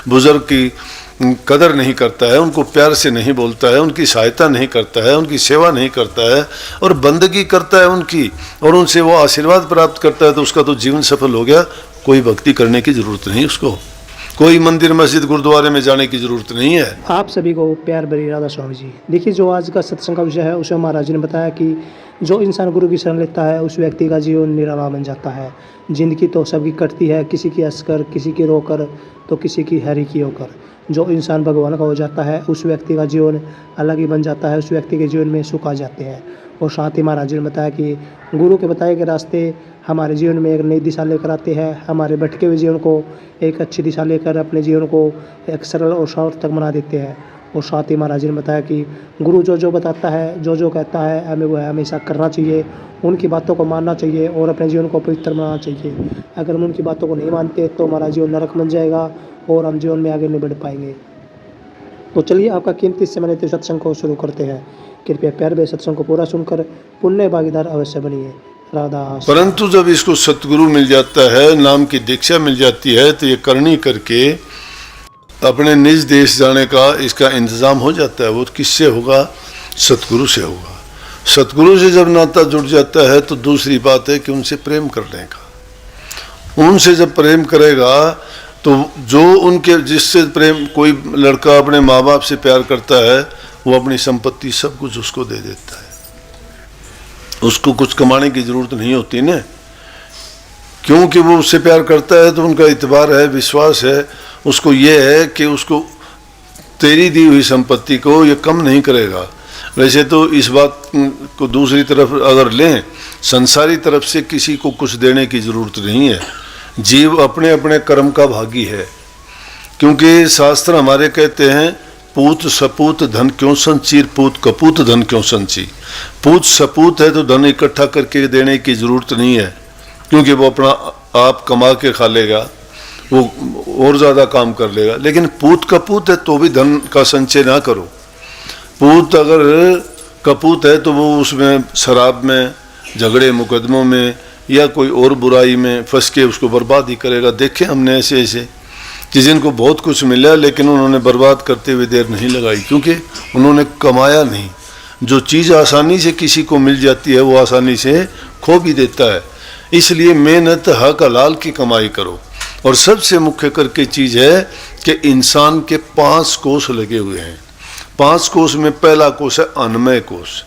बुजुर्ग की कदर नहीं करता है, उनको प्यार से नहीं बोलता है, उनकी सहायता नहीं करता है, उनकी सेवा नहीं करता है और बंदगी करता है उनकी, और उनसे वो आशीर्वाद प्राप्त करता है, तो उसका तो जीवन सफल हो गया। कोई भक्ति करने की जरूरत नहीं उसको, कोई मंदिर मस्जिद गुरुद्वारे में जाने की जरूरत नहीं है। आप सभी को प्यार भरी राधा स्वामी जी। देखिए, जो आज का सत्संग का विषय है उसमें महाराज जी ने बताया कि जो इंसान गुरु की शरण लेता है उस व्यक्ति का जीवन निराला बन जाता है। जिंदगी तो सबकी कटती है, किसी की हंसकर, किसी की रोकर, तो किसी की हरी की होकर। जो इंसान भगवान का हो जाता है उस व्यक्ति का जीवन अलग ही बन जाता है, उस व्यक्ति के जीवन में सुख आ जाते हैं। और साथ ही महाराज जी ने बताया कि गुरु के बताए गए रास्ते हमारे जीवन में एक नई दिशा लेकर आते हैं, हमारे भटके हुए जीवन को एक अच्छी दिशा लेकर अपने जीवन को एक सरल और सार्थक बना देते हैं। और साथ ही महाराज जी ने बताया कि गुरु जो जो बताता है, जो जो कहता है, हमें वह हमेशा करना चाहिए, उनकी बातों को मानना चाहिए और अपने जीवन को पवित्र बनाना चाहिए। अगर हम उनकी बातों को नहीं मानते तो हमारा जीवन नरक बन जाएगा और हम जीवन में आगे नहीं बढ़ पाएंगे। तो चलिए आपका कीमती समय लेते सत्संग को शुरू करते हैं। कृपया प्यार भरे सत्संग को पूरा सुनकर पुण्य भागीदार अवश्य बनिए। राधा। परंतु जब इसको सतगुरु मिल जाता है, नाम की दीक्षा मिल जाती है, तो ये करनी करके अपने निज देश जाने का इसका इंतज़ाम हो जाता है। वो किससे होगा? सतगुरु से होगा। सतगुरु से जब नाता जुड़ जाता है तो दूसरी बात है कि उनसे प्रेम करने का। उनसे जब प्रेम करेगा तो जो उनके जिससे प्रेम, कोई लड़का अपने माँ बाप से प्यार करता है, वो अपनी संपत्ति सब कुछ उसको दे देता है, उसको कुछ कमाने की जरूरत नहीं होती ना, क्योंकि वो उससे प्यार करता है। तो उनका इतबार है, विश्वास है, उसको ये है कि उसको तेरी दी हुई संपत्ति को ये कम नहीं करेगा। वैसे तो इस बात को दूसरी तरफ अगर लें, संसारी तरफ से किसी को कुछ देने की जरूरत नहीं है। जीव अपने अपने कर्म का भागी है, क्योंकि शास्त्र हमारे कहते हैं पूत सपूत धन क्यों संचीर, पूत कपूत धन क्यों संची। पूत सपूत है तो धन इकट्ठा करके देने की जरूरत नहीं है, क्योंकि वो अपना आप कमा के खा लेगा, वो और ज़्यादा काम कर लेगा। लेकिन पूत कपूत है तो भी धन का संचय ना करो। पूत अगर कपूत है तो वो उसमें शराब में, झगड़े मुकदमों में या कोई और बुराई में फंस के उसको बर्बाद ही करेगा। देखे हमने ऐसे ऐसे कि जिनको बहुत कुछ मिला लेकिन उन्होंने बर्बाद करते हुए देर नहीं लगाई, क्योंकि उन्होंने कमाया नहीं। जो चीज़ आसानी से किसी को मिल जाती है वो आसानी से खो भी देता है। इसलिए मेहनत हक हलाल की कमाई करो। और सबसे मुख्य करके चीज़ है कि इंसान के 5 कोष लगे हुए हैं। 5 कोष में पहला कोष है अन्नमय कोष।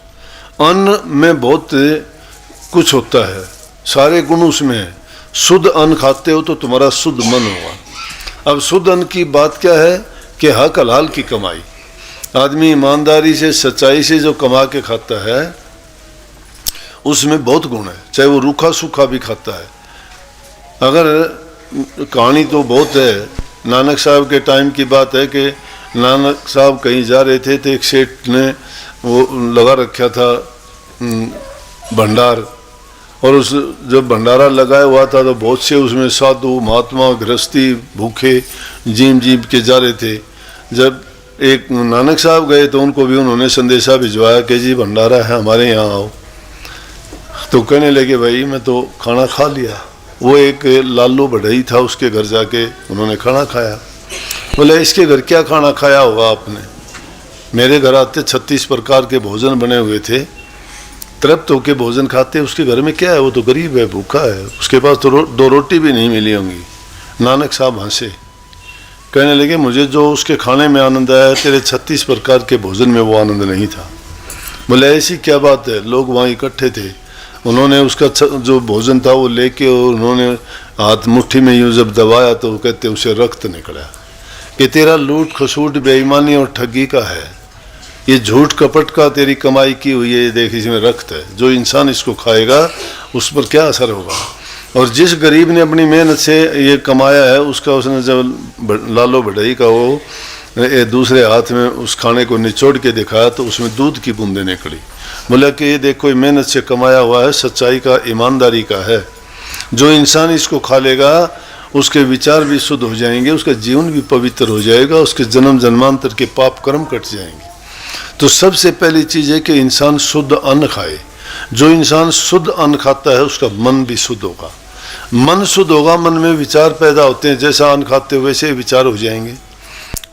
अन्न में बहुत कुछ होता है, सारे गुण उसमें है। शुद्ध अन्न खाते हो तो तुम्हारा शुद्ध मन होगा। अब शुद्ध अन्न की बात क्या है कि हक हलाल की कमाई। आदमी ईमानदारी से, सच्चाई से जो कमा के खाता है उसमें बहुत गुण है, चाहे वो रूखा सूखा भी खाता है। अगर कहानी तो बहुत है, नानक साहब के टाइम की बात है कि नानक साहब कहीं जा रहे थे तो एक सेठ ने वो लगा रखा था भंडार, और उस जब भंडारा लगाया हुआ था तो बहुत से उसमें साधु महात्मा गृहस्थी भूखे जीम के जा रहे थे। जब एक नानक साहब गए तो उनको भी उन्होंने संदेशा भिजवाया कि जी भंडारा है, हमारे यहाँ आओ। तो कहने लगे भाई मैं तो खाना खा लिया। वो एक लालू बढ़ई था, उसके घर जाके उन्होंने खाना खाया। बोले इसके घर क्या खाना खाया होगा आपने? मेरे घर आते 36 प्रकार के भोजन बने हुए थे, तृप्त होके भोजन खाते। उसके घर में क्या है? वो तो गरीब है, भूखा है, उसके पास तो 2 रोटी भी नहीं मिली होंगी। नानक साहब हंसे, कहने लगे मुझे जो उसके खाने में आनंद आया, तेरे 36 प्रकार के भोजन में वो आनंद नहीं था। बोले ऐसी क्या बात है? लोग वहाँ इकट्ठे थे, उन्होंने उसका जो भोजन था वो लेके और उन्होंने हाथ मुट्ठी में यूँ जब दबाया तो वो कहते उसे रक्त निकला कि तेरा लूट खसूट बेईमानी और ठगी का है, ये झूठ कपट का तेरी कमाई की हुई है, देख इसमें रक्त है। जो इंसान इसको खाएगा उस पर क्या असर होगा? और जिस गरीब ने अपनी मेहनत से ये कमाया है उसका उसने जब लालो बढ़ई का वो दूसरे हाथ में उस खाने को निचोड़ के दिखाया तो उसमें दूध की बूंदें निकली। बोला कि ये देखो ये मेहनत से कमाया हुआ है, सच्चाई का, ईमानदारी का है। जो इंसान इसको खा लेगा उसके विचार भी शुद्ध हो जाएंगे, उसका जीवन भी पवित्र हो जाएगा, उसके जन्म जन्मांतर के पाप कर्म कट जाएंगे। तो सबसे पहली चीज़ है कि इंसान शुद्ध अन्न खाए। जो इंसान शुद्ध अन्न खाता है उसका मन भी शुद्ध होगा। मन शुद्ध होगा, मन में विचार पैदा होते हैं, जैसा अन्न खाते हो वैसे विचार हो जाएंगे।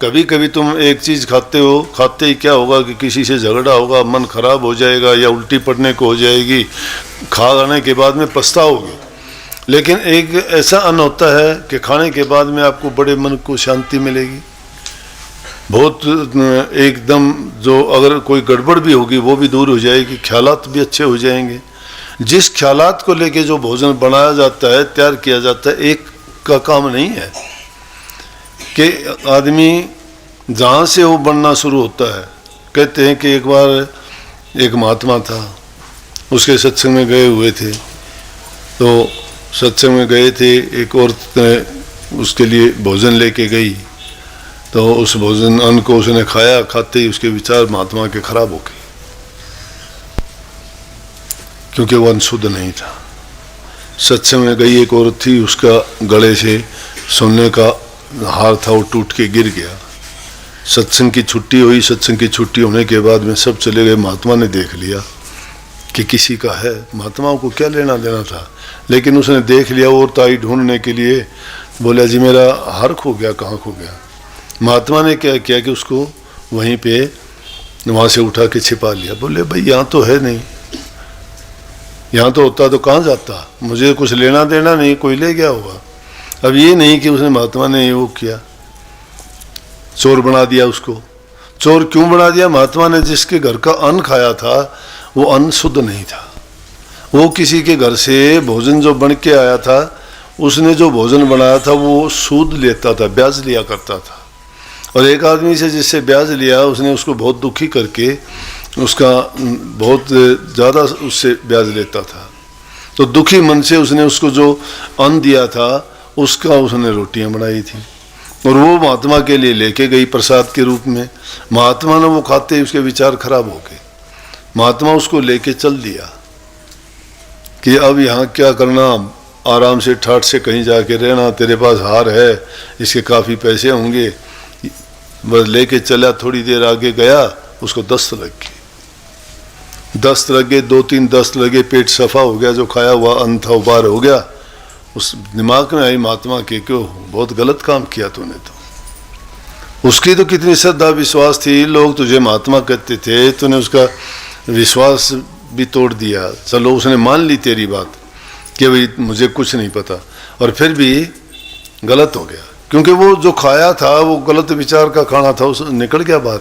कभी कभी तुम एक चीज़ खाते हो, खाते ही क्या होगा कि किसी से झगड़ा होगा, मन खराब हो जाएगा या उल्टी पड़ने को हो जाएगी, खाने के बाद में पछताओगे। लेकिन एक ऐसा अन्न होता है कि खाने के बाद में आपको बड़े मन को शांति मिलेगी, बहुत एकदम, जो अगर कोई गड़बड़ भी होगी वो भी दूर हो जाएगी, ख्यालात भी अच्छे हो जाएंगे। जिस ख्यालात को लेके जो भोजन बनाया जाता है, तैयार किया जाता है, एक का काम नहीं है कि आदमी जहाँ से वो बनना शुरू होता है। कहते हैं कि एक बार एक महात्मा था, उसके सत्संग में गए हुए थे, तो सत्संग में गए थे, एक औरत ने उसके लिए भोजन लेके गई, तो उस भोजन अन्न को उसने खाया, खाते ही उसके विचार महात्मा के खराब हो गए, क्योंकि वो अन्न शुद्ध नहीं था। सत्संग में गई एक औरत थी, उसका गले से सोने का हार था, वो टूट के गिर गया। सत्संग की छुट्टी हुई, सत्संग की छुट्टी होने के बाद में सब चले गए। महात्मा ने देख लिया कि किसी का है, महात्माओं को क्या लेना देना था, लेकिन उसने देख लिया। औरत आई ढूंढने के लिए, बोला जी मेरा हार खो गया, कहाँ खो गया। महात्मा ने क्या किया कि उसको वहीं पे वहाँ से उठा के छिपा लिया। बोले भाई यहाँ तो है नहीं, यहाँ तो होता तो कहाँ जाता, मुझे कुछ लेना देना नहीं, कोई ले गया होगा। अब ये नहीं कि उसने महात्मा ने वो किया, चोर बना दिया उसको। चोर क्यों बना दिया? महात्मा ने जिसके घर का अन्न खाया था वो अन्न शुद्ध नहीं था। वो किसी के घर से भोजन जो बन के आया था, उसने जो भोजन बनाया था वो सूद लेता था, ब्याज लिया करता था। और एक आदमी से जिससे ब्याज लिया, उसने उसको बहुत दुखी करके उसका बहुत ज़्यादा उससे ब्याज लेता था। तो दुखी मन से उसने उसको जो अन्न दिया था उसका उसने रोटियां बनाई थी और वो महात्मा के लिए लेके गई प्रसाद के रूप में। महात्मा ने वो खाते ही उसके विचार खराब हो गए। महात्मा उसको लेके चल दिया कि अब यहाँ क्या करना, आराम से ठाठ से कहीं जाके रहना, तेरे पास हार है, इसके काफ़ी पैसे होंगे। बस लेके चला, थोड़ी देर आगे गया, उसको दस्त लग गई। दस्त लग गए, 2-3 दस्त लगे, पेट सफ़ा हो गया, जो खाया हुआ अन्न था बाहर हो गया। उस दिमाग में आई महात्मा के, क्यों बहुत गलत काम किया तूने। तो उसकी तो कितनी श्रद्धा विश्वास थी, लोग तुझे महात्मा कहते थे, तूने उसका विश्वास भी तोड़ दिया। चलो उसने मान ली तेरी बात कि भाई मुझे कुछ नहीं पता, और फिर भी गलत हो गया, क्योंकि वो जो खाया था वो गलत विचार का खाना था। उस निकल गया बाहर,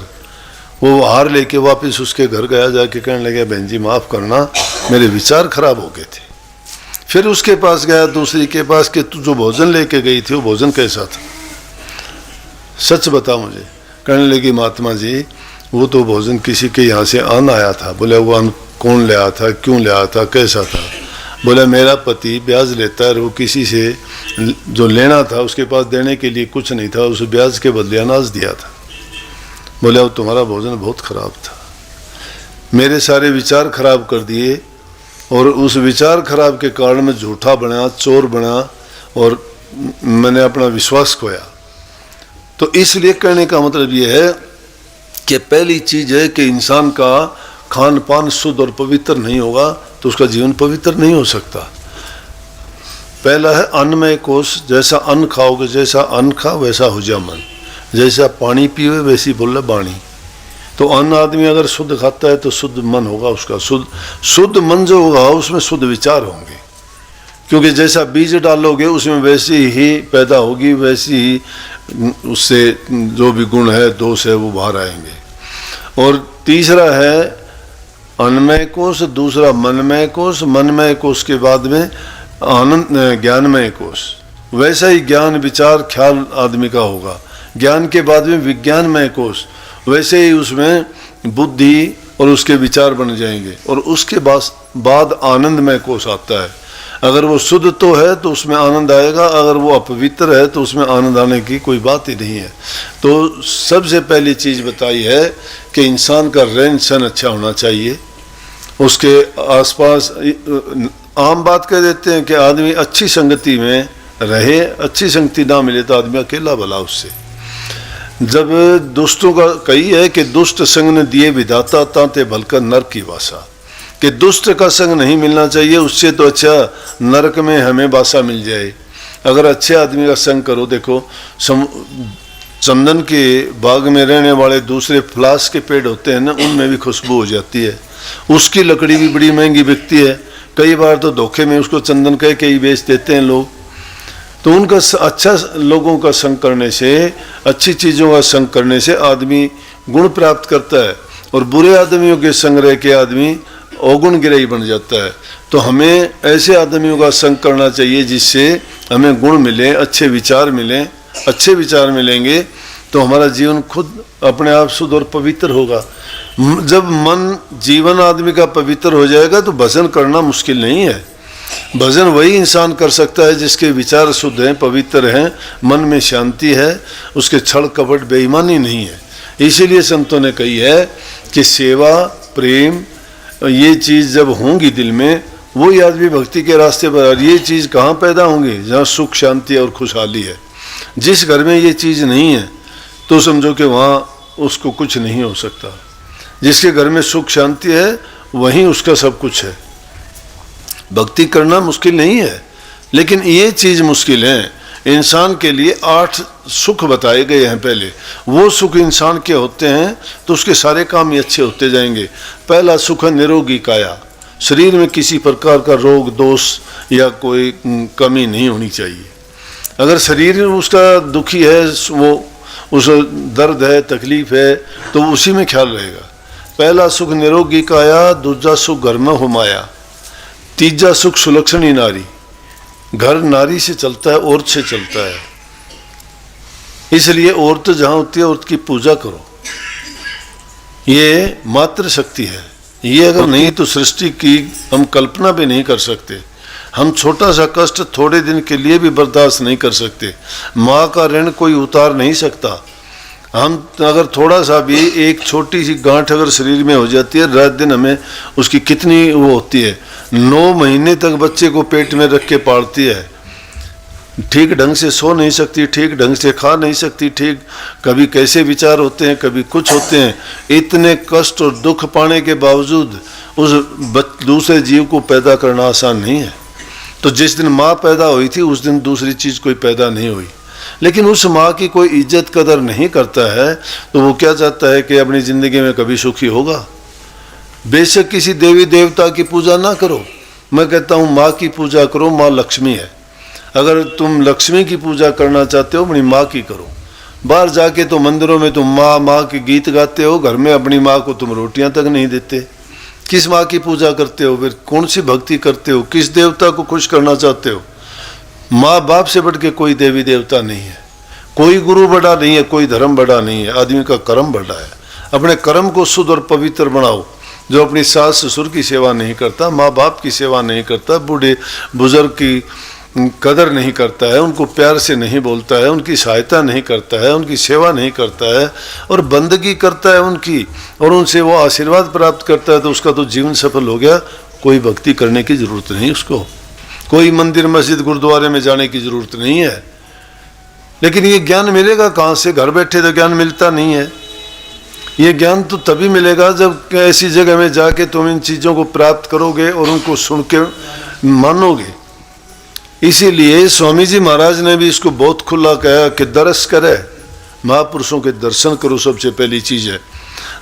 वो हार लेके वापस उसके घर गया, जाके कहने लगे बहन जी माफ़ करना, मेरे विचार खराब हो गए थे। फिर उसके पास गया, दूसरी के पास, कि तू जो भोजन लेके गई थी वो भोजन कैसा था, सच बता मुझे। कहने लगी महात्मा जी वो तो भोजन किसी के यहाँ से अन्न आया था। बोले वो अन्न कौन ले आया था, क्यों ले आया था, कैसा था? बोले मेरा पति ब्याज लेता है, वो किसी से जो लेना था उसके पास देने के लिए कुछ नहीं था, उस ब्याज के बदले अनाज दिया था। बोले अब तुम्हारा भोजन बहुत खराब था, मेरे सारे विचार खराब कर दिए, और उस विचार खराब के कारण मैं झूठा बना, चोर बना, और मैंने अपना विश्वास खोया। तो इसलिए कहने का मतलब ये है कि पहली चीज़ है कि इंसान का खान पान शुद्ध और पवित्र नहीं होगा तो उसका जीवन पवित्र नहीं हो सकता। पहला है अन्नमय कोश, जैसा अन्न खाओगे, जैसा अन्न खा वैसा हो जा मन, जैसा पानी पीवे वैसी बोले बाणी। तो अन्न आदमी अगर शुद्ध खाता है तो शुद्ध मन होगा उसका, शुद्ध मन जो होगा उसमें शुद्ध विचार होंगे, क्योंकि जैसा बीज डालोगे उसमें वैसी ही पैदा होगी, वैसी ही उससे जो भी गुण है, दोष है, वो बाहर आएंगे। और तीसरा है अन्नमय कोश, दूसरा मनमय कोश, मनमय कोश के बाद में आनंद ज्ञानमय कोश। वैसा ही ज्ञान विचार ख्याल आदमी का होगा। ज्ञान के बाद में विज्ञानमय कोश, वैसे ही उसमें बुद्धि और उसके विचार बन जाएंगे। और उसके बाद आनंदमय कोश आता है। अगर वो शुद्ध तो है तो उसमें आनंद आएगा, अगर वो अपवित्र है तो उसमें आनंद आने की कोई बात ही नहीं है। तो सबसे पहली चीज़ बताई है कि इंसान का रहन सहन अच्छा होना चाहिए, उसके आसपास आम बात कह देते हैं कि आदमी अच्छी संगति में रहे, अच्छी संगति ना मिले तो आदमी अकेला भला उससे। जब दुष्टों का कही है कि दुष्ट संग ने दिए विधाता तांते भलकर नरक की वासा, कि दुष्ट का संग नहीं मिलना चाहिए, उससे तो अच्छा नरक में हमें वासा मिल जाए। अगर अच्छे आदमी का संग करो, देखो चंदन के बाग में रहने वाले दूसरे फ्लास के पेड़ होते हैं ना, उनमें भी खुशबू हो जाती है। उसकी लकड़ी भी बड़ी महंगी बिकती है, कई बार तो धोखे में उसको चंदन कह के ही बेच देते हैं लोग। तो उनका अच्छा लोगों का संग करने से, अच्छी चीज़ों का संग करने से आदमी गुण प्राप्त करता है, और बुरे आदमियों के संग रह के आदमी अवगुण गिरही बन जाता है। तो हमें ऐसे आदमियों का संग करना चाहिए जिससे हमें गुण मिले, अच्छे विचार मिलें। अच्छे विचार मिलेंगे तो हमारा जीवन खुद अपने आप शुद्ध और पवित्र होगा। जब मन जीवन आदमी का पवित्र हो जाएगा तो भजन करना मुश्किल नहीं है। भजन वही इंसान कर सकता है जिसके विचार शुद्ध हैं, पवित्र हैं, मन में शांति है, उसके छल कपट बेईमानी नहीं है। इसीलिए संतों ने कही है कि सेवा, प्रेम, ये चीज़ जब होंगी दिल में, वही आदमी भक्ति के रास्ते पर। और ये चीज़ कहाँ पैदा होंगी? जहाँ सुख, शांति और खुशहाली है। जिस घर में ये चीज़ नहीं है तो समझो कि वहाँ उसको कुछ नहीं हो सकता। जिसके घर में सुख शांति है वहीं उसका सब कुछ है। भक्ति करना मुश्किल नहीं है, लेकिन ये चीज़ मुश्किल है। इंसान के लिए 8 सुख बताए गए हैं पहले। वो सुख इंसान के होते हैं तो उसके सारे काम ही अच्छे होते जाएंगे। पहला सुख है निरोगी काया, शरीर में किसी प्रकार का रोग दोष या कोई कमी नहीं होनी चाहिए। अगर शरीर उसका दुखी है, वो उस दर्द है, तकलीफ है, तो उसी में ख्याल रहेगा। पहला सुख निरोगी काया, दूसरा सुख घर में हो माया, तीसरा सुख सुलक्षणी नारी। घर नारी से चलता है, औरत से चलता है। इसलिए औरत जहाँ होती है औरत की पूजा करो, ये मातृ शक्ति है। ये अगर नहीं तो सृष्टि की हम कल्पना भी नहीं कर सकते। हम छोटा सा कष्ट थोड़े दिन के लिए भी बर्दाश्त नहीं कर सकते। माँ का ऋण कोई उतार नहीं सकता। हम अगर थोड़ा सा भी, एक छोटी सी गांठ अगर शरीर में हो जाती है, रात दिन हमें उसकी कितनी वो होती है। 9 महीने तक बच्चे को पेट में रख के पालती है, ठीक ढंग से सो नहीं सकती, ठीक ढंग से खा नहीं सकती, ठीक कभी कैसे विचार होते हैं, कभी कुछ होते हैं। इतने कष्ट और दुख पाने के बावजूद उस दूसरे जीव को पैदा करना आसान नहीं है। तो जिस दिन माँ पैदा हुई थी उस दिन दूसरी चीज़ कोई पैदा नहीं हुई। लेकिन उस माँ की कोई इज्जत कदर नहीं करता है तो वो क्या चाहता है कि अपनी ज़िंदगी में कभी सुखी होगा। बेशक किसी देवी देवता की पूजा ना करो, मैं कहता हूँ माँ की पूजा करो। माँ लक्ष्मी है। अगर तुम लक्ष्मी की पूजा करना चाहते हो, अपनी माँ की करो। बाहर जाके तो मंदिरों में तुम माँ माँ के गीत गाते हो, घर में अपनी माँ को तुम रोटियां तक नहीं देते। किस माँ की पूजा करते हो फिर? कौन सी भक्ति करते हो? किस देवता को खुश करना चाहते हो? माँ बाप से बढ़ के कोई देवी देवता नहीं है, कोई गुरु बड़ा नहीं है, कोई धर्म बड़ा नहीं है। आदमी का कर्म बड़ा है। अपने कर्म को शुद्ध और पवित्र बनाओ। जो अपनी सास ससुर की सेवा नहीं करता, माँ बाप की सेवा नहीं करता, बूढ़े बुजुर्ग की कदर नहीं करता है, उनको प्यार से नहीं बोलता है, उनकी सहायता नहीं करता है, उनकी सेवा नहीं करता है और बंदगी करता है उनकी, और उनसे वो आशीर्वाद प्राप्त करता है, तो उसका तो जीवन सफल हो गया। कोई भक्ति करने की ज़रूरत नहीं उसको, कोई मंदिर मस्जिद गुरुद्वारे में जाने की ज़रूरत नहीं है। लेकिन ये ज्ञान मिलेगा कहाँ से? घर बैठे तो ज्ञान मिलता नहीं है। ये ज्ञान तो तभी मिलेगा जब ऐसी जगह में जाके तुम इन चीज़ों को प्राप्त करोगे और उनको सुन के मानोगे। इसीलिए स्वामी जी महाराज ने भी इसको बहुत खुला कहा कि दरस करे, महापुरुषों के दर्शन करो। सबसे पहली चीज़ है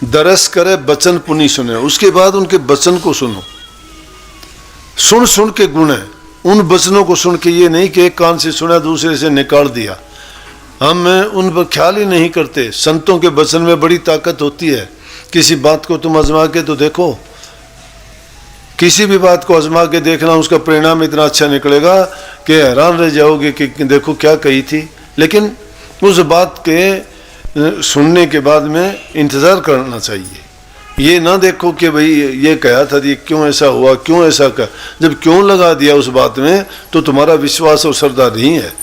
दरस करे, बचन पुनि सुने। उसके बाद उनके वचन को सुनो। सुन सुन के गुण है उन वचनों को सुन के। ये नहीं कि एक कान से सुना दूसरे से निकाल दिया। हम उन पर ख्याल ही नहीं करते। संतों के वचन में बड़ी ताकत होती है। किसी बात को तुम आजमा के तो देखो, किसी भी बात को आजमा के देखना, उसका परिणाम इतना अच्छा निकलेगा कि हैरान रह जाओगे कि देखो क्या कही थी। लेकिन उस बात के सुनने के बाद में इंतज़ार करना चाहिए। ये ना देखो कि भाई ये कहा था, ये क्यों ऐसा हुआ, क्यों ऐसा कहा। जब क्यों लगा दिया उस बात में तो तुम्हारा विश्वास और श्रद्धा नहीं है।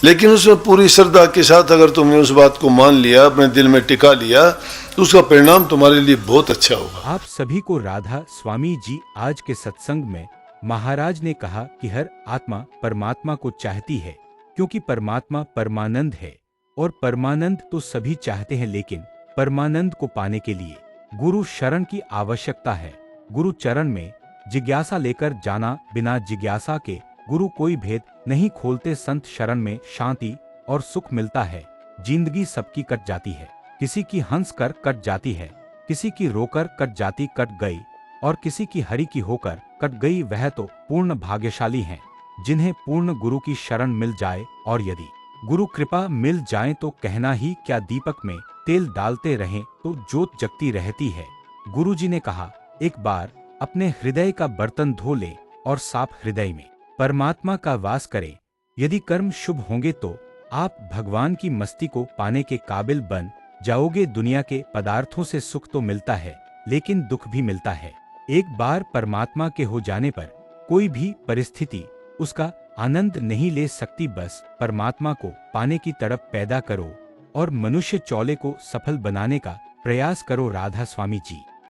लेकिन उसमें पूरी श्रद्धा के साथ अगर तुमने उस बात को मान लिया, अपने दिल में टिका लिया, तो उसका परिणाम तुम्हारे लिए बहुत अच्छा होगा। आप सभी को राधा स्वामी जी। आज के सत्संग में महाराज ने कहा कि हर आत्मा परमात्मा को चाहती है, क्योंकि परमात्मा परमानंद है और परमानंद तो सभी चाहते हैं, लेकिन परमानंद को पाने के लिए गुरु शरण की आवश्यकता है। गुरु चरण में जिज्ञासा लेकर जाना। बिना जिज्ञासा के गुरु कोई भेद नहीं खोलते। संत शरण में शांति और सुख मिलता है। जिंदगी सबकी कट जाती है, किसी की हंस कर कट जाती है, किसी की रोकर कट जाती कट गई, और किसी की हरि की होकर कट गई। वह तो पूर्ण भाग्यशाली हैं जिन्हें पूर्ण गुरु की शरण मिल जाए, और यदि गुरु कृपा मिल जाए तो कहना ही क्या, दीपक में तेल डालते रहें तो ज्योत जगती रहती है। गुरुजी ने कहा, एक बार अपने हृदय का बर्तन धो ले और साफ हृदय में परमात्मा का वास करें। यदि कर्म शुभ होंगे तो आप भगवान की मस्ती को पाने के काबिल बन जाओगे। दुनिया के पदार्थों से सुख तो मिलता है, लेकिन दुख भी मिलता है। एक बार परमात्मा के हो जाने पर कोई भी परिस्थिति उसका आनंद नहीं ले सकती। बस परमात्मा को पाने की तड़प पैदा करो और मनुष्य चौले को सफल बनाने का प्रयास करो। राधा स्वामी जी।